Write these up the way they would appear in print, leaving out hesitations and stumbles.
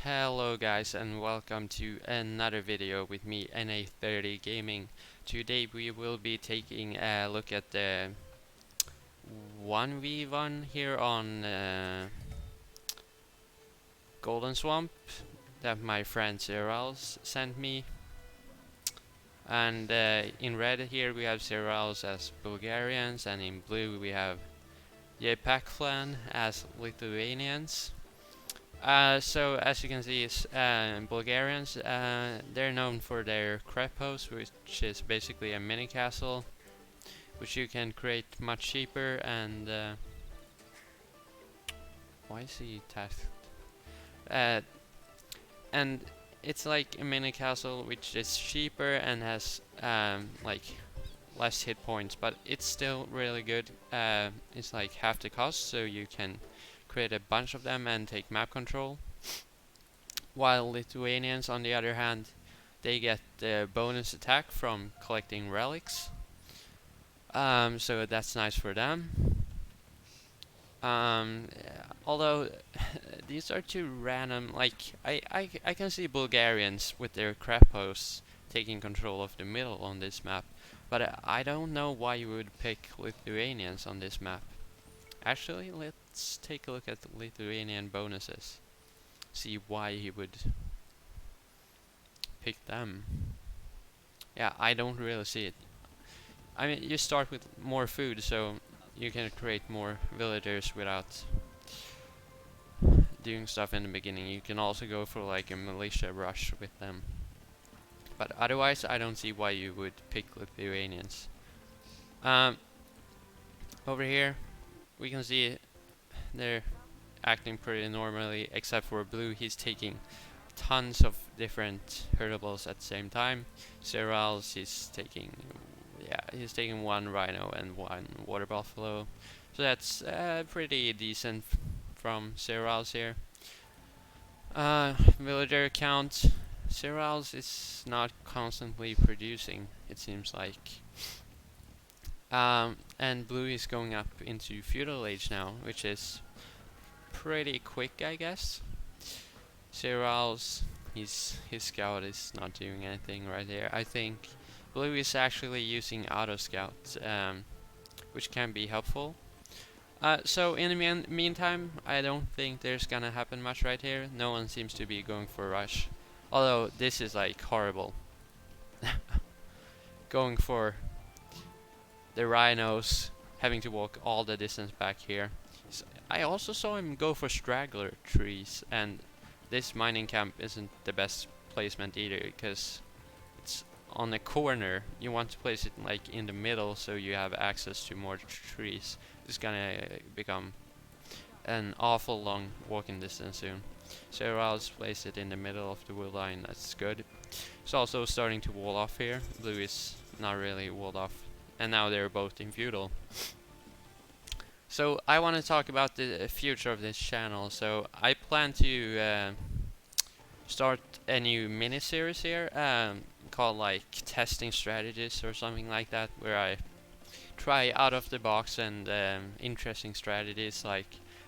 Hello guys and welcome to another video with me NA30 Gaming. Today we will be taking a look at the 1v1 here on Golden Swamp that my friend ZeroOwls sent me. And in red here we have ZeroOwls as Bulgarians, and in blue we have Pack Clan as Lithuanians. So as you can see, Bulgarians, they're known for their crep house, which is basically a mini castle, which you can create much cheaper. And why is he tasked? Uh, and it's like a mini castle, which is cheaper and has like less hit points, but it's still really good. It's like half the cost, so you can create a bunch of them and take map control. While Lithuanians, on the other hand, they get the bonus attack from collecting relics. So that's nice for them. Although these are too random. Like I can see Bulgarians with their crap hosts taking control of the middle on this map, but I don't know why you would pick Lithuanians on this map. Actually, let's take a look at the Lithuanian bonuses. See why he would pick them. Yeah, I don't really see it. I mean, you start with more food, so you can create more villagers without doing stuff in the beginning. You can also go for like a militia rush with them. But otherwise, I don't see why you would pick Lithuanians. Over here, we can see they're acting pretty normally, except for Blue. He's taking tons of different herdables at the same time. ZeroOwls, he's taking one rhino and one water buffalo, so that's pretty decent from ZeroOwls here. Villager count, ZeroOwls is not constantly producing, it seems like. And Blue is going up into feudal age now, which is pretty quick, I guess. ZeroOwls, his scout is not doing anything right here. I think Blue is actually using auto scout, which can be helpful. So in the meantime, I don't think there's gonna happen much right here. No one seems to be going for a rush. Although this is like horrible. Going for the rhinos, having to walk all the distance back here. I also saw him go for straggler trees, and this mining camp isn't the best placement either, because it's on the corner. You want to place it like in the middle so you have access to more trees. It's gonna become an awful long walking distance soon. So I'll just place it in the middle of the wood line. That's good. It's also starting to wall off here. Blue is not really walled off, and now they're both in feudal. So I want to talk about the future of this channel. So I plan to start a new mini-series here, called like testing strategies or something like that, where I try out of the box and interesting strategies. Like,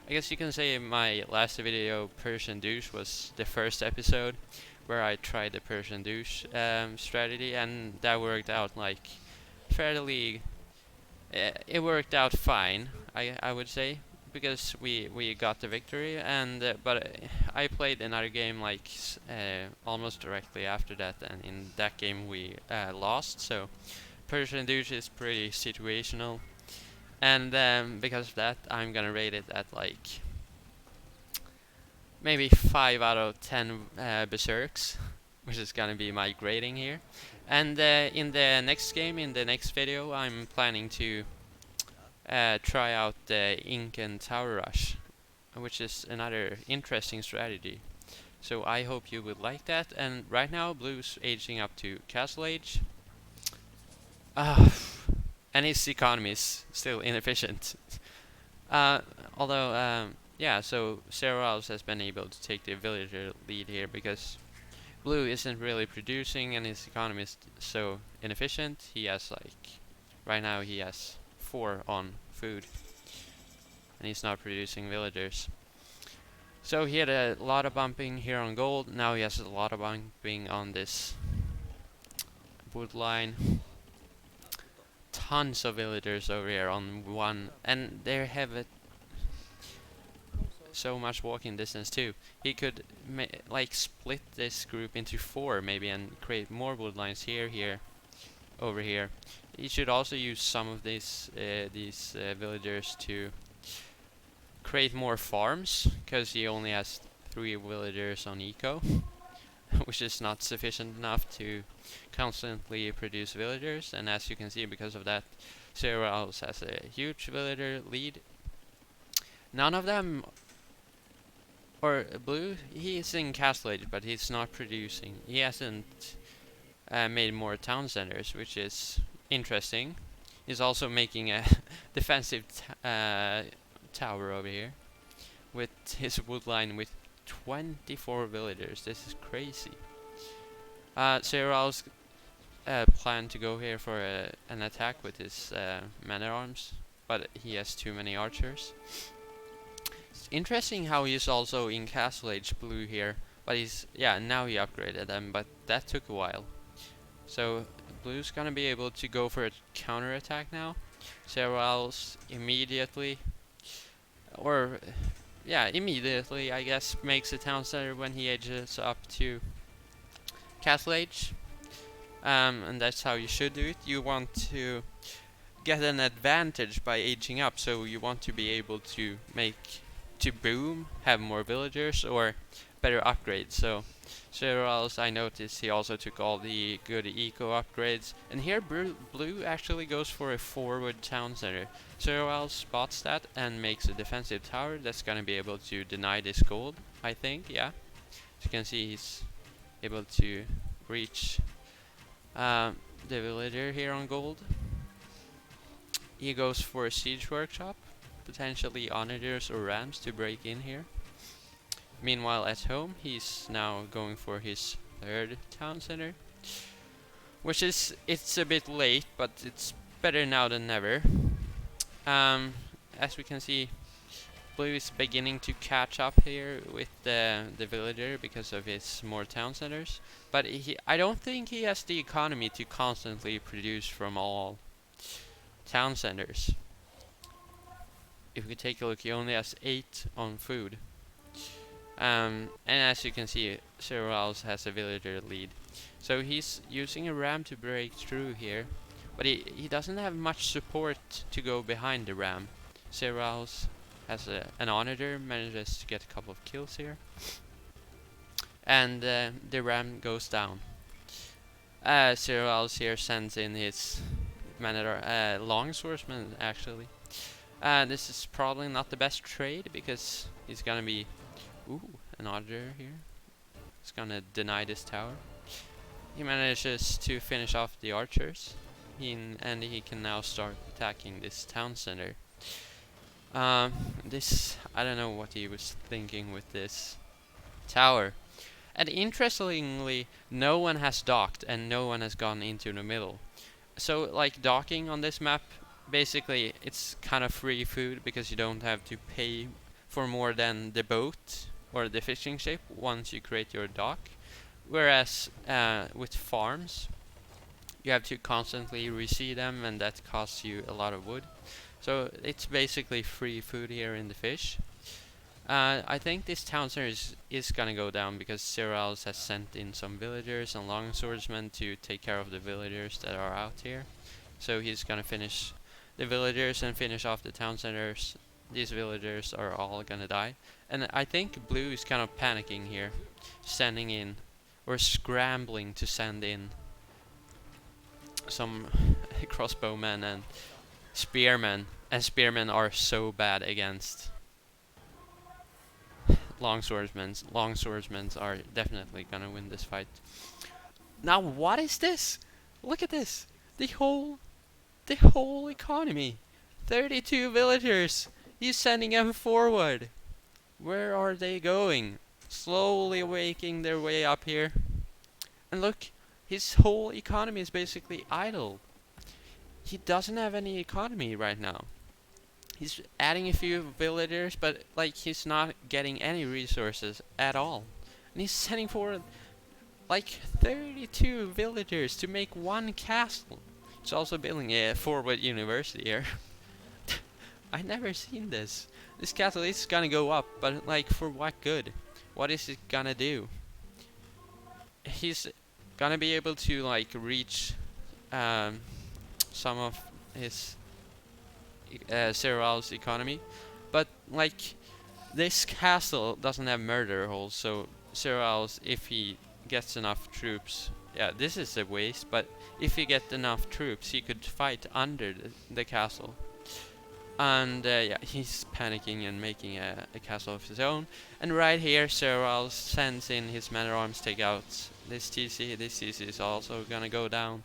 I guess you can say my last video, Persian douche, was the first episode where I tried the Persian douche strategy, and that worked out like fairly. It worked out fine, I would say, because we got the victory. And but I played another game like almost directly after that, and in that game we lost. So Persian douche is pretty situational, and because of that, I'm gonna rate it at like maybe 5 out of 10 berserks, which is gonna be my grading here. And in the next game, in the next video, I'm planning to try out the Incan Tower Rush, which is another interesting strategy. So I hope you would like that. And right now, Blue's aging up to Castle Age. And his economy is still inefficient. Although, yeah, so ZeroOwls has been able to take the villager lead here, because Blue isn't really producing and his economy is so inefficient. He has like, right now he has 4 on food, and he's not producing villagers. So he had a lot of bumping here on gold. Now he has a lot of bumping on this wood line. Tons of villagers over here on one, and they have so much walking distance too. He could like split this group into 4 maybe and create more wood lines here, over here. He should also use some of these villagers to create more farms, because he only has 3 villagers on eco, which is not sufficient enough to constantly produce villagers. And as you can see, because of that, ZeroOwls has a huge villager lead. None of them, or Blue, he is in Castle Age, but he's not producing. He hasn't made more town centers, which is interesting. He's also making a defensive tower over here with his wood line with 24 villagers. This is crazy. ZeroOwls plan to go here for an attack with his man-at-arms, but he has too many archers. It's interesting how he's also in Castle Age Blue here, but he's, yeah, now he upgraded them, but that took a while. So Blue's gonna be able to go for a counter attack now. ZeroOwls immediately, or yeah, immediately I guess, makes a town center when he ages up to Castle Age. And that's how you should do it. You want to get an advantage by aging up, so you want to be able to boom, have more villagers, or better upgrades. So ZeroOwls, I noticed he also took all the good eco upgrades, and here Blue actually goes for a forward town center. ZeroOwls spots that and makes a defensive tower that's gonna be able to deny this gold, I think, yeah. As you can see, he's able to reach the villager here on gold. He goes for a siege workshop, potentially onagers or rams to break in here. Meanwhile, at home, he's now going for his 3rd town center, which is, it's a bit late, but it's better now than never. As we can see, Blue is beginning to catch up here with the villager because of his more town centers, but I don't think he has the economy to constantly produce from all town centers. If we take a look, he only has 8 on food. And as you can see, ZeroOwls has a villager lead. So he's using a ram to break through here, but he doesn't have much support to go behind the ram. ZeroOwls has an onager, manages to get a couple of kills here, and the ram goes down. ZeroOwls here sends in his long swordsman actually. This is probably not the best trade, because he's gonna be, ooh, an onager here. He's gonna deny this tower. He manages to finish off the archers, and he can now start attacking this town center. This, I don't know what he was thinking with this tower. And interestingly, no one has docked and no one has gone into the middle. So, like, docking on this map, basically it's kind of free food, because you don't have to pay for more than the boat or the fishing ship once you create your dock. Whereas with farms, you have to constantly reseed them, and that costs you a lot of wood. So it's basically free food here in the fish. I think this town center is gonna go down, because ZeroOwls has sent in some villagers and long swordsmen to take care of the villagers that are out here. So he's gonna finish the villagers and finish off the town centers. These villagers are all gonna die. And I think Blue is kind of panicking here, sending in, or scrambling to send in, some crossbowmen and spearmen. And spearmen are so bad against long swordsmen. Long swordsmen are definitely gonna win this fight. Now what is this? Look at this. The whole economy. 32 villagers. He's sending them forward. Where are they going? Slowly making their way up here. And look, his whole economy is basically idle. He doesn't have any economy right now. He's adding a few villagers, but like he's not getting any resources at all. And he's sending for like 32 villagers to make one castle. He's also building a forward university here. I never seen this. This castle is gonna go up, but like for what good? What is it gonna do? He's gonna be able to like reach um, some of his ZeroOwls economy, but like this castle doesn't have murder holes, so ZeroOwls, if he gets enough troops, yeah, this is a waste, but if he get enough troops, he could fight under the castle. And yeah, he's panicking and making a castle of his own. And right here, ZeroOwls sends in his man-at-arms, take out this TC. This TC is also gonna go down.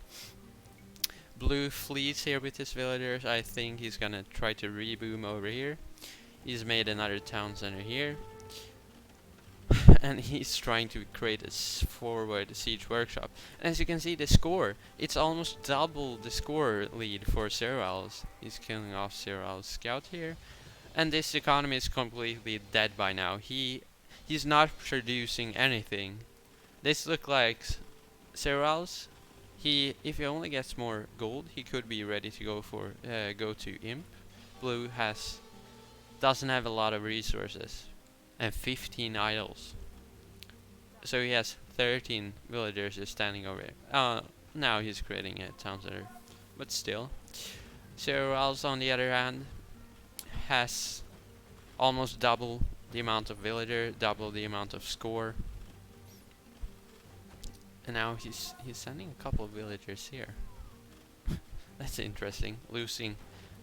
Blue flees here with his villagers. I think he's gonna try to reboom over here. He's made another town center here. And he's trying to create a forward siege workshop. And as you can see, the score, it's almost double the score lead for ZeroOwls. He's killing off ZeroOwls scout here. And this economy is completely dead by now. He's not producing anything. This looks like ZeroOwls. If he only gets more gold, he could be ready to go to Imp. Blue doesn't have a lot of resources and 15 idols. So he has 13 villagers just standing over here. Now he's creating a town center, but still. ZeroOwls on the other hand has almost double the amount of villager, double the amount of score. And now he's sending a couple of villagers here. That's interesting. Losing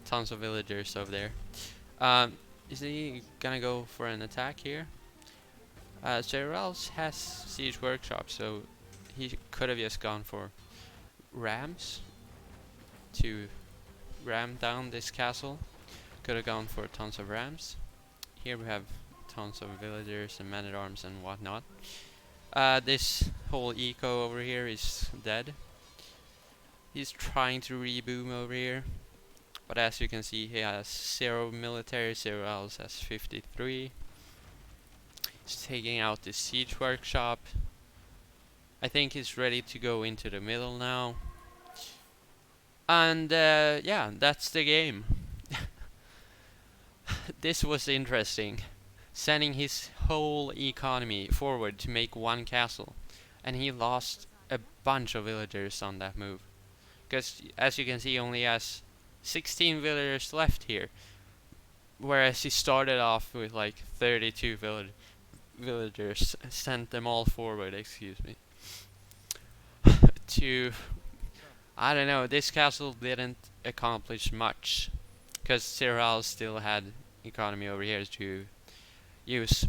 tons of villagers over there. Is he gonna go for an attack here? ZeroOwls has siege workshop, so he could have just gone for rams to ram down this castle. Could have gone for tons of rams. Here we have tons of villagers and men-at-arms and whatnot. This whole eco over here is dead. He's trying to reboom over here, but as you can see, he has 0 military. ZeroOwls has 53. He's taking out the siege workshop. I think he's ready to go into the middle now. And yeah, that's the game. This was interesting. Sending his whole economy forward to make one castle. And he lost a bunch of villagers on that move. Because as you can see, he only has 16 villagers left here. Whereas he started off with like 32 villagers. Sent them all forward, excuse me. I don't know, this castle didn't accomplish much. Because ZeroOwls still had economy over here to use.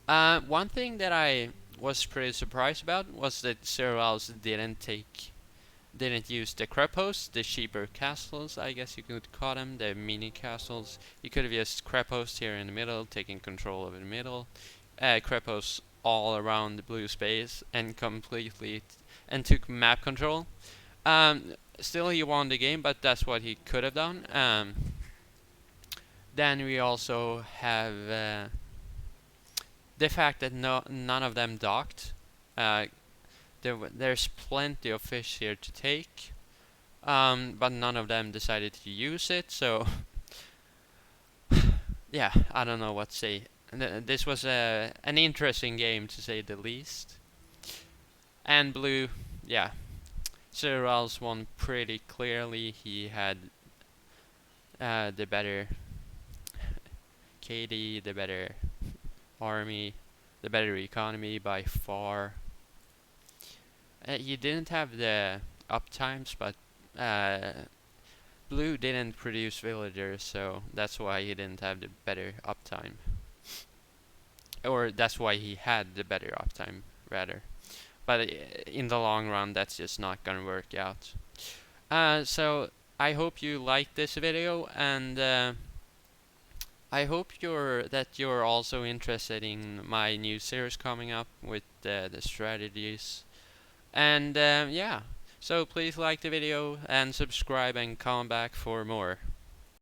One thing that I was pretty surprised about was that ZeroOwls didn't use the crepos, the cheaper castles, I guess you could call them, the mini castles. You could have used crepos here in the middle, taking control of the middle, crepos all around the blue space, and took map control. Still, he won the game, but that's what he could have done. Then we also have the fact that none of them docked. There's plenty of fish here to take, but none of them decided to use it. So yeah, I don't know what to say. This was an interesting game to say the least. And blue, yeah, ZeroOwls won pretty clearly. He had the better KD, the better army, the better economy by far. He didn't have the uptimes, but blue didn't produce villagers, so that's why he didn't have the better uptime. Or that's why he had the better uptime, rather. But in the long run, that's just not gonna work out. So I hope you liked this video, and I hope that you're also interested in my new series coming up with the strategies. And yeah, so please like the video and subscribe and come back for more.